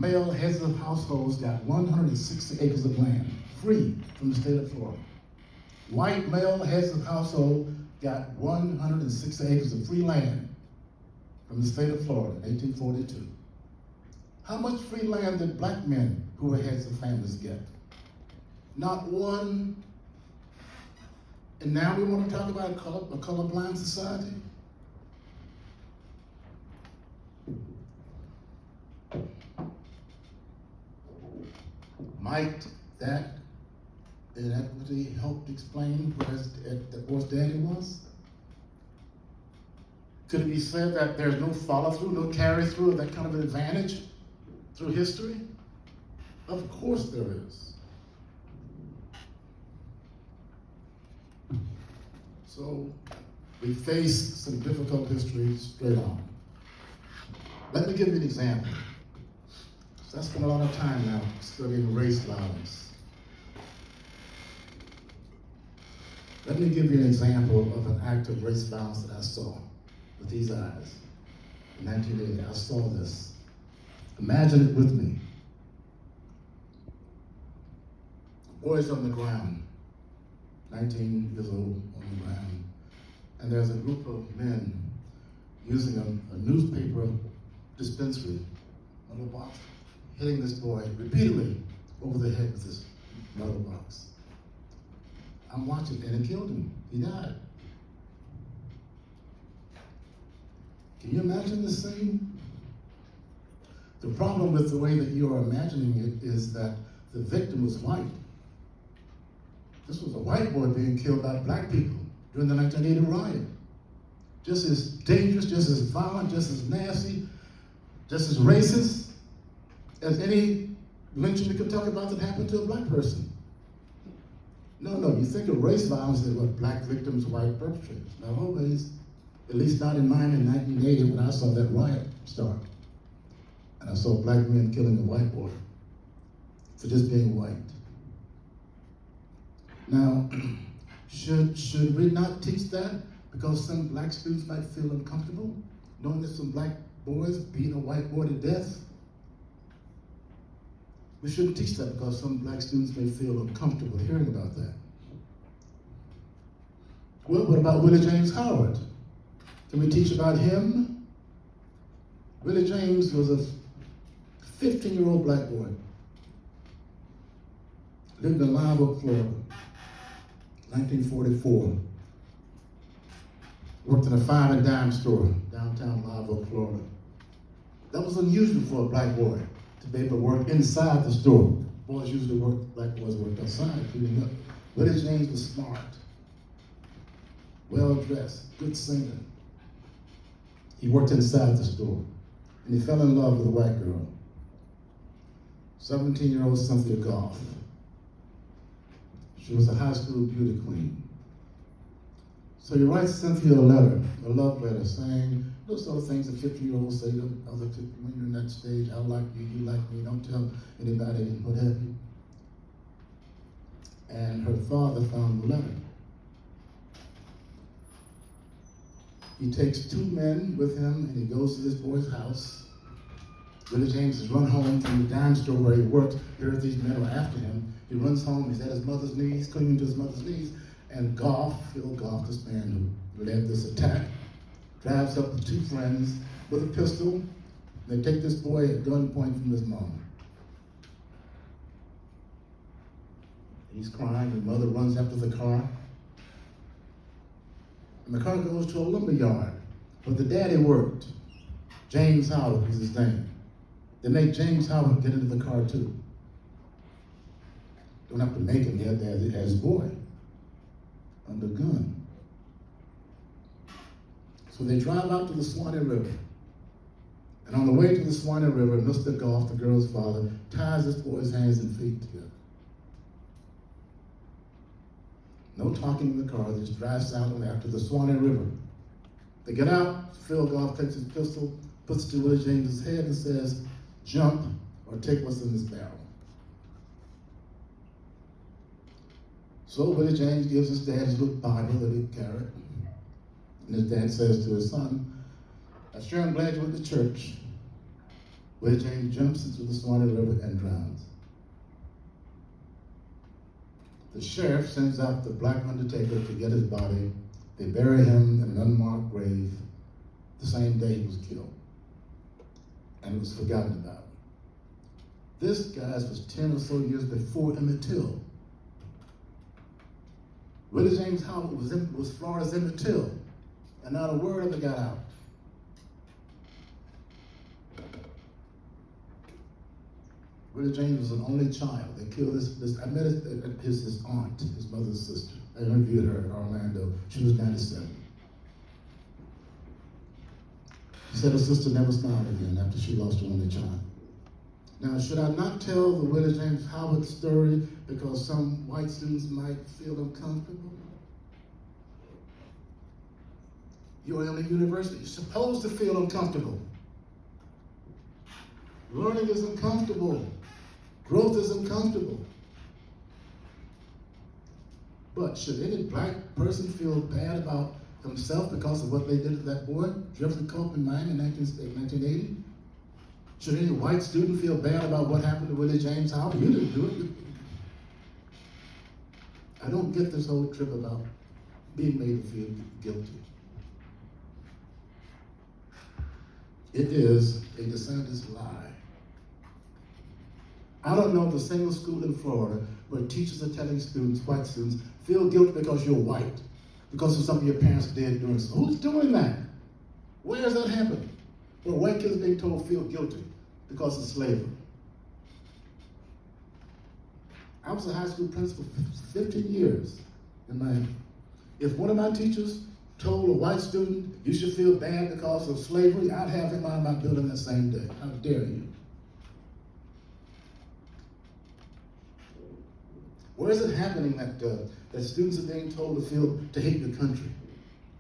Male heads of households got 160 acres of land, free from the state of Florida. White male heads of household got 160 acres of free land from the state of Florida in 1842. How much free land did black men who were heads of families get? Not one. And now we want to talk about a colorblind society? Might that inequity help explain what daddy was? Could it be said that there's no follow-through, no carry-through of that kind of an advantage through history? Of course there is. So we face some difficult history straight on. Let me give you an example. So I spent a lot of time now studying race violence. Let me give you an example of an act of race violence that I saw with these eyes. In 1980, I saw this. Imagine it with me. Boys on the ground, 19 years old on the ground, and there's a group of men using a newspaper dispensary, a little box, hitting this boy repeatedly over the head with this metal box. I'm watching, and it killed him. He died. Can you imagine this scene? The problem with the way that you are imagining it is that the victim was white. This was a white boy being killed by black people during the 1980 riot. Just as dangerous, just as violent, just as nasty, just as racist as any lynching we could talk about that happened to a black person. No, you think of race violence as what, black victims, white perpetrators. Not always, at least not in mine in 1980 when I saw that riot start. And I saw black men killing a white boy for just being white. Now, should we not teach that because some black students might feel uncomfortable knowing that some black boys beat a white boy to death? We shouldn't teach that because some black students may feel uncomfortable hearing about that. Well, what about Willie James Howard? Can we teach about him? Willie James was a 15-year-old black boy. Lived in Live Oak, Florida, 1944. Worked in a fine and dime store, downtown Live Oak, Florida. That was unusual for a black boy to be able to work inside the store. Boys usually black boys worked outside, cleaning up. Willie James was smart, well-dressed, good singer. He worked inside the store, and he fell in love with a white girl, 17-year-old Cynthia Goff. She was a high school beauty queen. So he writes Cynthia a love letter, saying those sort of things that 50-year-olds say to other people when you're in that stage. I like you, you like me, don't tell anybody, what have you. And her father found the letter. He takes two men with him and he goes to this boy's house. Willie James has run home from the dime store where he worked. Here these men are after him. He runs home, he's at his mother's knees, clinging to his mother's knees, and Phil Goff, this man who led this attack, drives up with two friends with a pistol. They take this boy at gunpoint from his mom. He's crying, his mother runs after the car. And the car goes to a lumber yard where the daddy worked. James Howard was his name. They make James Howard get into the car too. Don't have to make him, he had his boy under gun. So they drive out to the Swanee River. And on the way to the Swanee River, Mr. Goff, the girl's father, ties this boy's hands and feet together. No talking in the car, they just drive south after the Swanee River. They get out, Phil Goff takes his pistol, puts it to Willie James's head and says, jump or take what's in this barrel. So Willie James gives his dad his little Bible that he carried. And his dad says to his son, I'm sure I'm glad you went to church. Willie James jumps into the Swanee River and drowns. The sheriff sends out the black undertaker to get his body. They bury him in an unmarked grave the same day he was killed. And it was forgotten about. This, guys, was 10 or so years before Emmett Till. Willie James Howard was Florida's Emmett Till, and not a word of it got out. Willie James was an only child. They killed this I met his aunt, his mother's sister. I interviewed her in Orlando. She was 97. She said her sister never smiled again after she lost her only child. Now, should I not tell the Willie James Howard story because some white students might feel uncomfortable? You're in a university. You're supposed to feel uncomfortable. Learning is uncomfortable. Growth is uncomfortable. But should any black person feel bad about himself because of what they did to that boy, Jeffrey Cope in Miami in 1980? Should any white student feel bad about what happened to Willie James Howard? You didn't do it. I don't get this whole trip about being made to feel guilty. It is a DeSantis lie. I don't know of a single school in Florida where teachers are telling students, white students, feel guilty because you're white, because of something your parents did during school. Who's doing that? Where has that happened? Where white kids are being told feel guilty because of slavery. I was a high school principal for 15 years in Miami. If one of my teachers told a white student, you should feel bad because of slavery, I'd have him out of my building that same day. How dare you? Where is it happening that students are being told to hate your country?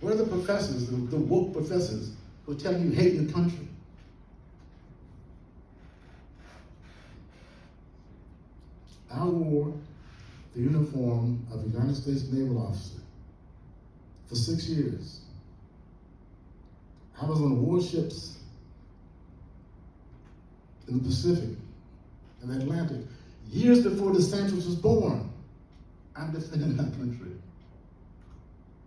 Where are the professors, the woke professors, who are telling you hate your country? I wore the uniform of a United States Naval officer for 6 years. I was on warships in the Pacific, in the Atlantic, years before DeSantis was born. I'm defending my country.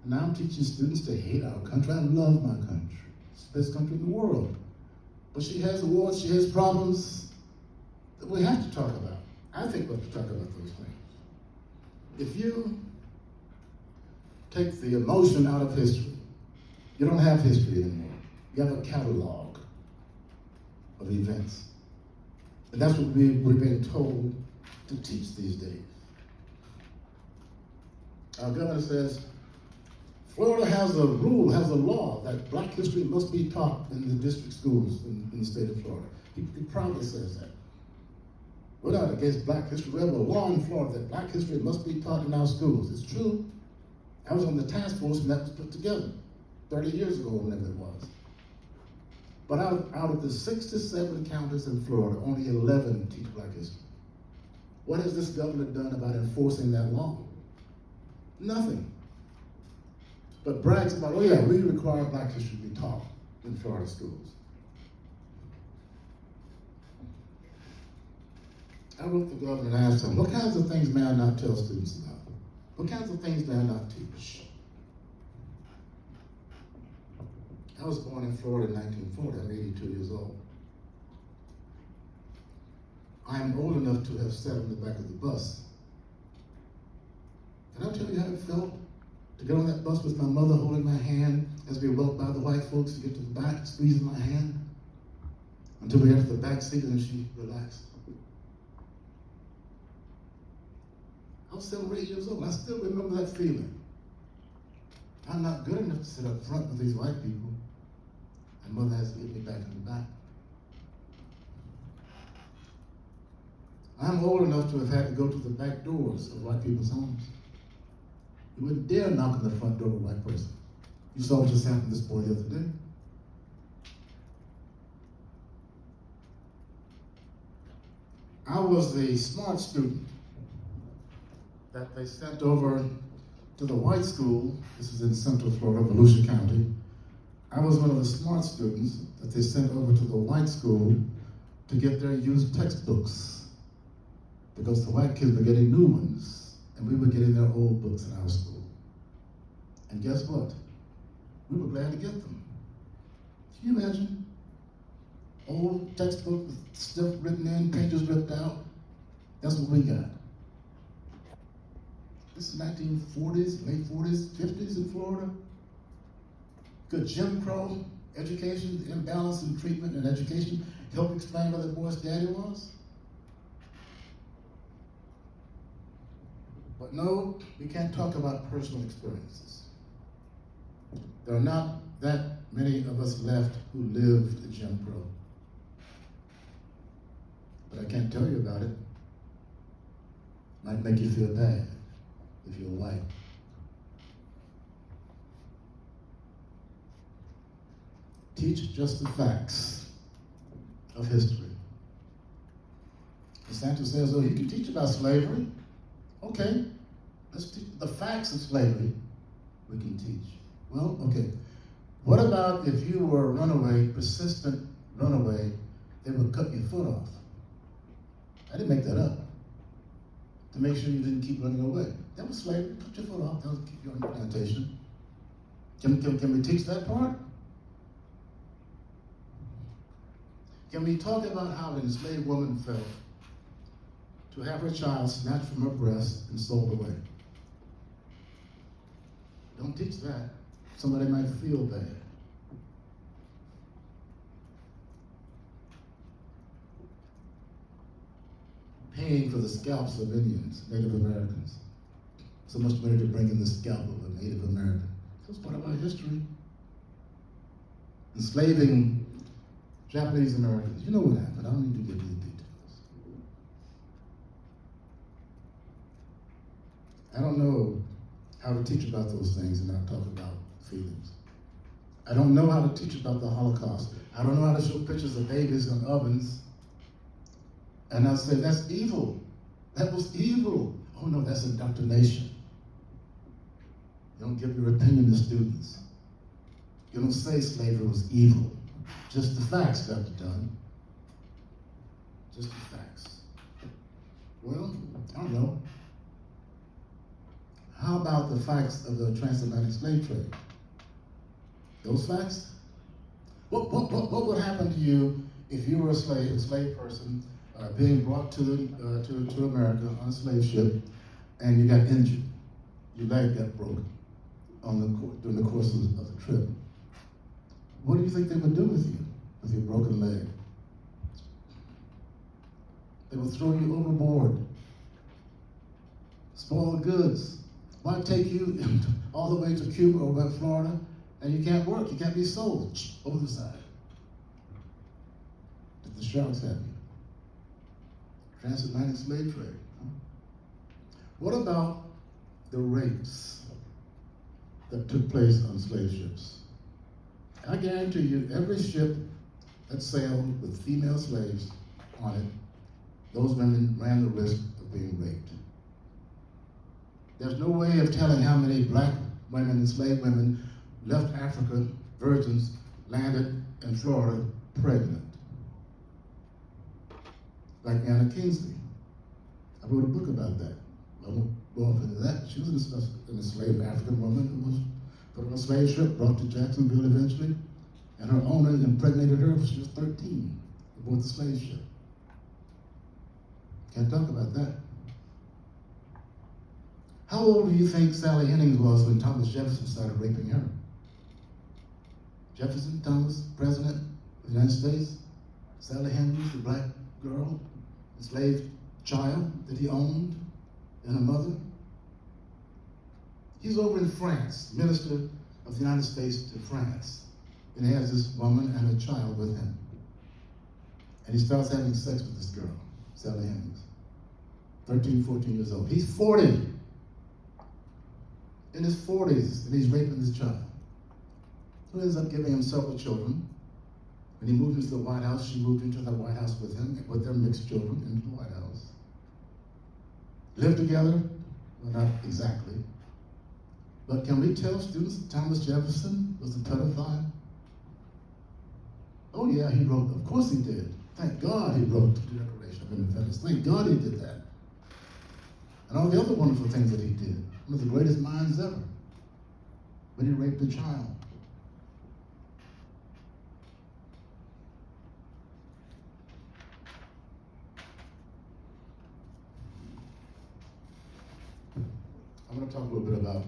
And now I'm teaching students to hate our country. I love my country. It's the best country in the world. But she has wars, she has problems that we have to talk about. I think we have to talk about those things. If you take the emotion out of history, you don't have history anymore. You have a catalog of events. And that's what we're being told to teach these days. Our governor says, Florida has a rule, has a law that black history must be taught in the district schools in the state of Florida. He proudly says that. We're not against black history. We have a law in Florida that black history must be taught in our schools. It's true. I was on the task force when that was put together 30 years ago, whenever it was. But out of the 67 counties in Florida, only 11 teach black history. What has this governor done about enforcing that law? Nothing. But brags about, oh yeah, we require black history to be taught in Florida schools. I wrote the governor and asked him, what kinds of things may I not tell students about? What kinds of things may I not teach? I was born in Florida in 1940. I'm 82 years old. I am old enough to have sat on the back of the bus. Can I tell you how it felt to get on that bus with my mother holding my hand as we walked by the white folks to get to the back, squeezing my hand until we got to the back seat and she relaxed. I was 7 or 8 years old. I still remember that feeling. I'm not good enough to sit up front with these white people. And mother has to get me back in the back. I'm old enough to have had to go to the back doors of white people's homes. You wouldn't dare knock on the front door of a white person. You saw what just happened to this boy the other day. I was a smart student that they sent over to the white school. This is in Central Florida, Volusia County. I was one of the smart students that they sent over to the white school to get their used textbooks because the white kids were getting new ones and we were getting their old books in our school. And guess what? We were glad to get them. Can you imagine? Old textbook with stuff written in, pages ripped out. That's what we got. This is 1940s, late 40s, 50s in Florida. Good Jim Crow education, imbalance in treatment and education, help explain where the boy's daddy was. But no, we can't talk about personal experiences. There are not that many of us left who lived in Jim Crow. But I can't tell you about it. Might make you feel bad if you're white. Teach just the facts of history. DeSantis says, oh, you can teach about slavery. Okay, let's teach the facts of slavery we can teach. Well, okay. What about if you were a runaway, persistent runaway, they would cut your foot off? I didn't make that up. To make sure you didn't keep running away. That was slavery. Cut your foot off. That would keep you on the plantation. Can we teach that part? Can we talk about how an enslaved woman felt to have her child snatched from her breast and sold away? Don't teach that. Somebody might feel bad. Paying for the scalps of Indians, Native Americans. So much money to bring in the scalp of a Native American. That's part of our history. Enslaving Japanese Americans. You know what happened. I don't need to give you the details. I don't know how to teach about those things and not talk about feelings. I don't know how to teach about the Holocaust. I don't know how to show pictures of babies in ovens. And I say, that's evil. That was evil. Oh no, that's indoctrination. You don't give your opinion to students. You don't say slavery was evil. Just the facts, Dr. Dunn. Just the facts. Well, I don't know. How about the facts of the transatlantic slave trade? Those facts? What would happen to you if you were a slave person, being brought to America on a slave ship, and you got injured? Your leg got broken during the course of the trip. What do you think they would do with you, with your broken leg? They would throw you overboard, spoil the goods. Why take you all the way to Cuba or Florida, and you can't work, you can't be sold over the side? Did the sharks have you? Transatlantic slave trade. Huh? What about the rapes that took place on slave ships? I guarantee you, every ship that sailed with female slaves on it, those women ran the risk of being raped. There's no way of telling how many black women, enslaved women, left Africa, virgins, landed in Florida pregnant. Like Anna Kingsley. I wrote a book about that. I won't go off into that. She was an enslaved African woman who was put on a slave ship, brought to Jacksonville eventually, and her owner impregnated her when she was 13 aboard the slave ship. Can't talk about that. How old do you think Sally Hemings was when Thomas Jefferson started raping her? Jefferson, Thomas, President of the United States, Sally Hemings, the black girl, enslaved child that he owned, and her mother. He's over in France, Minister of the United States to France, and he has this woman and a child with him. And he starts having sex with this girl, Sally Hemings, 13, 14 years old. He's 40, in his 40s, and he's raping this child. Who ends up giving him several children. When he moved into the White House, she moved into the White House with him, with their mixed children into the White House. Lived together? Well, not exactly. But can we tell students that Thomas Jefferson was a pedophile? Oh yeah, he wrote, of course he did. Thank God he wrote the Declaration of Independence. Thank God he did that. And all the other wonderful things that he did. One of the greatest minds ever. But he raped a child. I'm going to talk a little bit about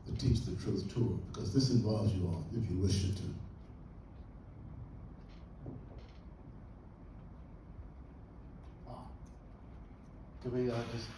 the Teach the Truth tour, because this involves you all, if you wish it to. Can we just